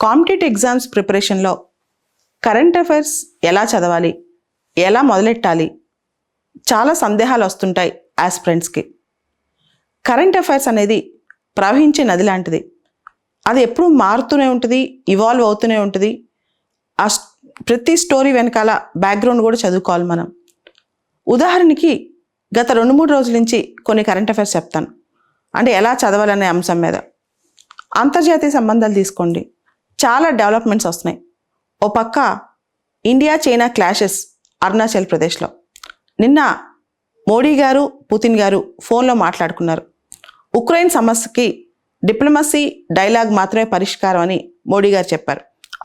Competitive exams ప్రిపరేషన్లో current affairs ఎలా చదవాలి, ఎలా మొదలెట్టాలి, చాలా సందేహాలు వస్తుంటాయి ఆస్పిరెంట్స్కి. కరెంట్ అఫైర్స్ అనేది ప్రవహించే నది లాంటిది. అది ఎప్పుడూ మారుతూనే ఉంటుంది, ఇవాల్వ్ అవుతూనే ఉంటుంది. ప్రతి స్టోరీ వెనకాల బ్యాక్గ్రౌండ్ కూడా చదువుకోవాలి మనం. ఉదాహరణకి గత 2-3 రోజుల నుంచి కొన్ని కరెంట్ అఫైర్స్ చెప్తాను, అంటే ఎలా చదవాలనే అంశం మీద. అంతర్జాతీయ సంబంధాలు తీసుకోండి, చాలా డెవలప్మెంట్స్ వస్తున్నాయి. ఓ పక్క ఇండియా చైనా క్లాషెస్ అరుణాచల్ ప్రదేశ్లో. నిన్న మోడీ గారు పుతిన్ గారు ఫోన్లో మాట్లాడుకున్నారు. ఉక్రెయిన్ సమస్యకి డిప్లొమసీ డైలాగ్ మాత్రమే పరిష్కారం అని మోడీ గారు చెప్పారు.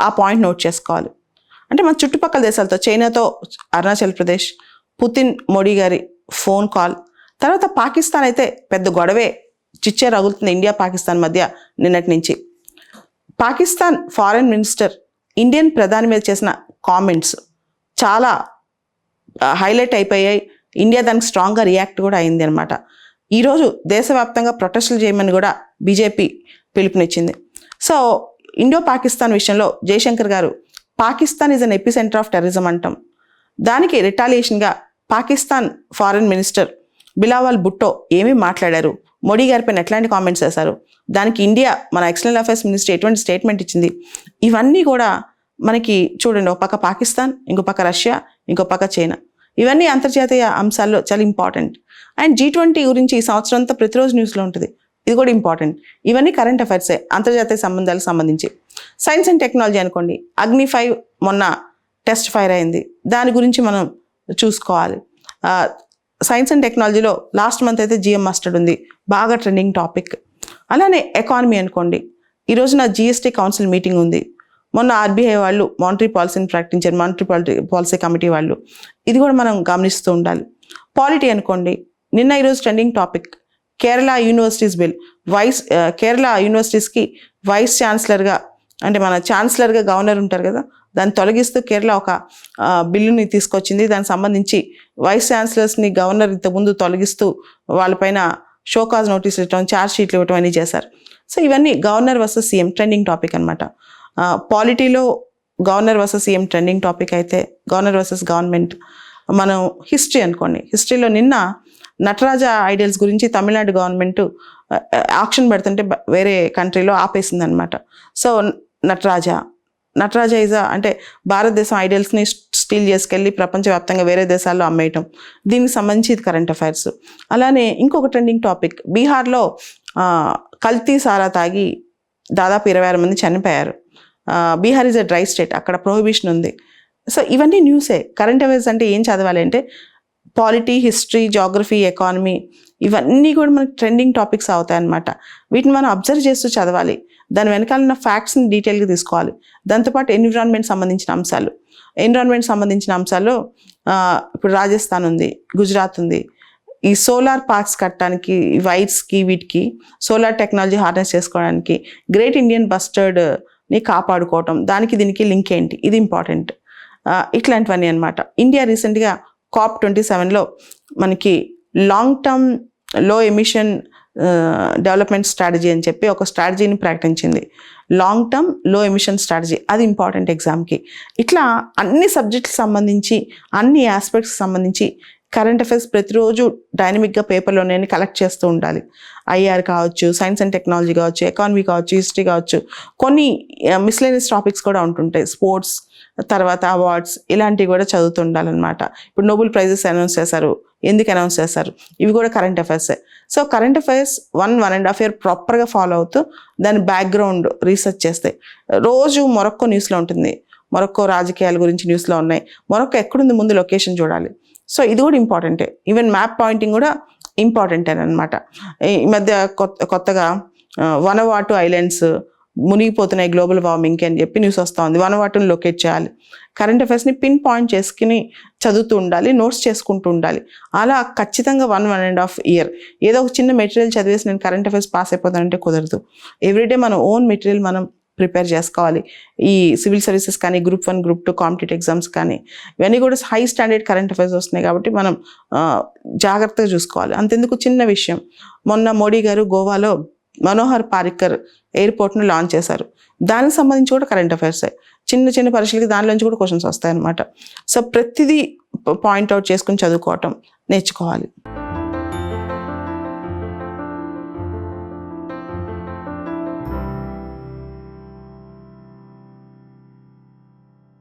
ఆ పాయింట్ నోట్ చేసుకోవాలి. అంటే మన చుట్టుపక్కల దేశాలతో, చైనాతో అరుణాచల్ ప్రదేశ్, పుతిన్ మోడీ గారి ఫోన్ కాల్. తర్వాత పాకిస్తాన్ అయితే పెద్ద గొడవే, చిచ్చే రగులుతుంది ఇండియా పాకిస్తాన్ మధ్య నిన్నటి నుంచి. పాకిస్తాన్ ఫారెన్ మినిస్టర్ ఇండియన్ ప్రధాని మీద చేసిన కామెంట్స్ చాలా హైలైట్ అయిపోయాయి. ఇండియా దానికి స్ట్రాంగ్గా రియాక్ట్ కూడా అయింది అనమాట. ఈరోజు దేశవ్యాప్తంగా ప్రొటెస్టులు చేయమని కూడా బీజేపీ పిలుపునిచ్చింది. సో ఇండో పాకిస్తాన్ విషయంలో జయశంకర్ గారు Pakistan is an epicentre of terrorism అంటాం. దానికి రిటాలియేషన్గా పాకిస్తాన్ ఫారెన్ మినిస్టర్ బిలావల్ భుట్టో ఏమీ మాట్లాడారు, మోడీ గారిపైన ఎట్లాంటి కామెంట్స్ చేశారు, దానికి ఇండియా మన ఎక్స్టర్నల్ అఫైర్స్ మినిస్టర్ ఎటువంటి స్టేట్మెంట్ ఇచ్చింది, ఇవన్నీ కూడా మనకి చూడండి. ఒక పక్క పాకిస్తాన్, ఇంకో పక్క రష్యా, ఇంకో పక్క చైనా. ఇవన్నీ అంతర్జాతీయ అంశాల్లో చాలా ఇంపార్టెంట్. అండ్ G20 గురించి ఈ సంవత్సరం అంతా ప్రతిరోజు న్యూస్లో ఉంటుంది, ఇది కూడా ఇంపార్టెంట్. ఇవన్నీ కరెంట్ అఫైర్సే అంతర్జాతీయ సంబంధాలకు సంబంధించి. సైన్స్ అండ్ టెక్నాలజీ అనుకోండి, అగ్ని 5 మొన్న టెస్ట్ ఫైర్ అయింది, దాని గురించి మనం చూసుకోవాలి. సైన్స్ అండ్ టెక్నాలజీలో లాస్ట్ మంత్ అయితే GM మస్టర్డ్ ఉంది, బాగా ట్రెండింగ్ టాపిక్. అలానే ఎకానమీ అనుకోండి, ఈరోజున GST కౌన్సిల్ మీటింగ్ ఉంది. మొన్న RBI వాళ్ళు మానిటరీ పాలసీని ప్రకటించారు, మానిటరీ పాలసీ కమిటీ వాళ్ళు. ఇది కూడా మనం గమనిస్తూ ఉండాలి. పాలిటీ అనుకోండి, నిన్న ఈరోజు trending topic Kerala universities bill. Kerala యూనివర్సిటీస్కి వైస్ ఛాన్సలర్గా, అంటే మన ఛాన్సలర్గా గవర్నర్ ఉంటారు కదా, దాన్ని తొలగిస్తూ కేరళ ఒక బిల్లుని తీసుకొచ్చింది. దానికి సంబంధించి వైస్ ఛాన్సలర్స్ని గవర్నర్ ఇంతకుముందు తొలగిస్తూ వాళ్ళపైన షోకాజ్ నోటీసులు ఇవ్వడం, ఛార్జ్ షీట్లు ఇవ్వడం అన్నీ చేశారు. సో ఇవన్నీ governor versus CM trending topic అనమాట. పాలిటీలో governor versus CM trending topic అయితే, గవర్నర్ వర్సెస్ గవర్నమెంట్. మనం హిస్టరీ అనుకోండి, హిస్టరీలో నిన్న నటరాజ ఐడల్స్ గురించి తమిళనాడు గవర్నమెంట్ ఆక్షన్ పెడుతుంటే వేరే కంట్రీలో ఆపేసింది అనమాట. సో నటరాజ ఈజ్ అంటే భారతదేశం ఐడల్స్ని స్టీల్ చేసుకెళ్ళి ప్రపంచవ్యాప్తంగా వేరే దేశాల్లో అమ్మేయటం, దీనికి సంబంధించి ఇది కరెంట్ అఫైర్స్. అలానే ఇంకొక ట్రెండింగ్ టాపిక్, బీహార్లో కల్తీ సారా తాగి దాదాపు 26 మంది చనిపోయారు. Bihar is a dry state, అక్కడ ప్రొహిబిషన్ ఉంది. సో ఇవన్నీ న్యూసే. కరెంట్ అఫైర్స్ అంటే ఏం చదవాలి అంటే పాలిటీ, హిస్టరీ, జాగ్రఫీ, ఎకానమీ, ఇవన్నీ కూడా మనకి ట్రెండింగ్ టాపిక్స్ అవుతాయి అన్నమాట. వీటిని మనం అబ్జర్వ్ చేస్తూ చదవాలి, దాని వెనకాల ఉన్న ఫ్యాక్ట్స్ని డీటెయిల్గా తీసుకోవాలి. దాంతోపాటు ఎన్విరాన్మెంట్ సంబంధించిన అంశాలు ఇప్పుడు రాజస్థాన్ ఉంది, గుజరాత్ ఉంది. ఈ సోలార్ పార్క్స్ కట్టడానికి, వైట్స్కి, వీటికి సోలార్ టెక్నాలజీ హార్నెస్ చేసుకోవడానికి గ్రేట్ ఇండియన్ బస్టర్డ్ని కాపాడుకోవటం, దానికి దీనికి లింక్ ఏంటి, ఇది ఇంపార్టెంట్. ఇట్లాంటివన్నీ అనమాట. ఇండియా రీసెంట్గా COP27లో మనకి లాంగ్ టర్మ్ లో ఎమిషన్ డెవలప్మెంట్ స్ట్రాటజీ అని చెప్పి ఒక స్ట్రాటజీని ప్రకటించింది. లాంగ్ టర్మ్ లో ఎమిషన్ స్ట్రాటజీ, అది ఇంపార్టెంట్ ఎగ్జామ్కి. ఇట్లా అన్ని సబ్జెక్ట్కి సంబంధించి, అన్ని ఆస్పెక్ట్స్కి సంబంధించి కరెంట్ అఫైర్స్ ప్రతిరోజు డైనమిక్గా పేపర్లోనే కలెక్ట్ చేస్తూ ఉండాలి. IR కావచ్చు, సైన్స్ అండ్ టెక్నాలజీ కావచ్చు, ఎకానమీ కావచ్చు, హిస్టరీ కావచ్చు, కొన్ని మిస్లేనియస్ టాపిక్స్ కూడా ఉంటుంటాయి, స్పోర్ట్స్, తర్వాత అవార్డ్స్, ఇలాంటివి కూడా చదువుతూ ఉండాలన్నమాట. ఇప్పుడు నోబెల్ ప్రైజెస్ అనౌన్స్ చేశారు, ఎందుకు అనౌన్స్ చేశారు, ఇవి కూడా కరెంట్ అఫైర్సే. సో కరెంట్ అఫైర్స్ 1.5 year ప్రాపర్గా ఫాలో అవుతూ దాని బ్యాక్గ్రౌండ్ రీసెర్చ్ చేస్తే, రోజు మొరక్కో న్యూస్లో ఉంటుంది, మొరక్కో రాజకీయాల గురించి న్యూస్లో ఉన్నాయి, మొరక్కో ఎక్కడుంది ముందు లొకేషన్ చూడాలి. సో ఇది కూడా ఇంపార్టెంటే. ఈవెన్ మ్యాప్ పాయింటింగ్ కూడా ఇంపార్టెంటే అనమాట. ఈ మధ్య కొత్తగా వనవాటు ఐలాండ్స్ మునిగిపోతున్నాయి గ్లోబల్ వార్మింగ్కి అని చెప్పి న్యూస్ వస్తూ ఉంది. వనవాటుని లొకేట్ చేయాలి. కరెంట్ అఫైర్స్ని పిన్ పాయింట్ చేసుకుని చదువుతూ ఉండాలి, నోట్స్ చేసుకుంటూ ఉండాలి. అలా ఖచ్చితంగా 1.5 year ఏదో ఒక చిన్న మెటీరియల్ చదివేసి నేను కరెంట్ అఫైర్స్ పాస్ అయిపోతానంటే కుదరదు. ఎవ్రీడే మన ఓన్ మెటీరియల్ మనం ప్రిపేర్ చేసుకోవాలి. ఈ సివిల్ సర్వీసెస్ కానీ, Group 1, Group 2 కాంపిటేటివ్ ఎగ్జామ్స్ కానీ, ఇవన్నీ కూడా హై స్టాండర్డ్ కరెంట్ అఫైర్స్ వస్తున్నాయి కాబట్టి మనం జాగ్రత్తగా చూసుకోవాలి. అంతెందుకు, చిన్న విషయం, మొన్న మోడీ గారు గోవాలో మనోహర్ పారిక్కర్ ఎయిర్పోర్ట్ను లాంచ్ చేశారు. దానికి సంబంధించి కూడా కరెంట్ అఫైర్సే. చిన్న చిన్న పరీక్షలకి దానిలోంచి కూడా క్వశ్చన్స్ వస్తాయన్నమాట. సో ప్రతిదీ పాయింట్అవుట్ చేసుకుని చదువుకోవటం నేర్చుకోవాలి.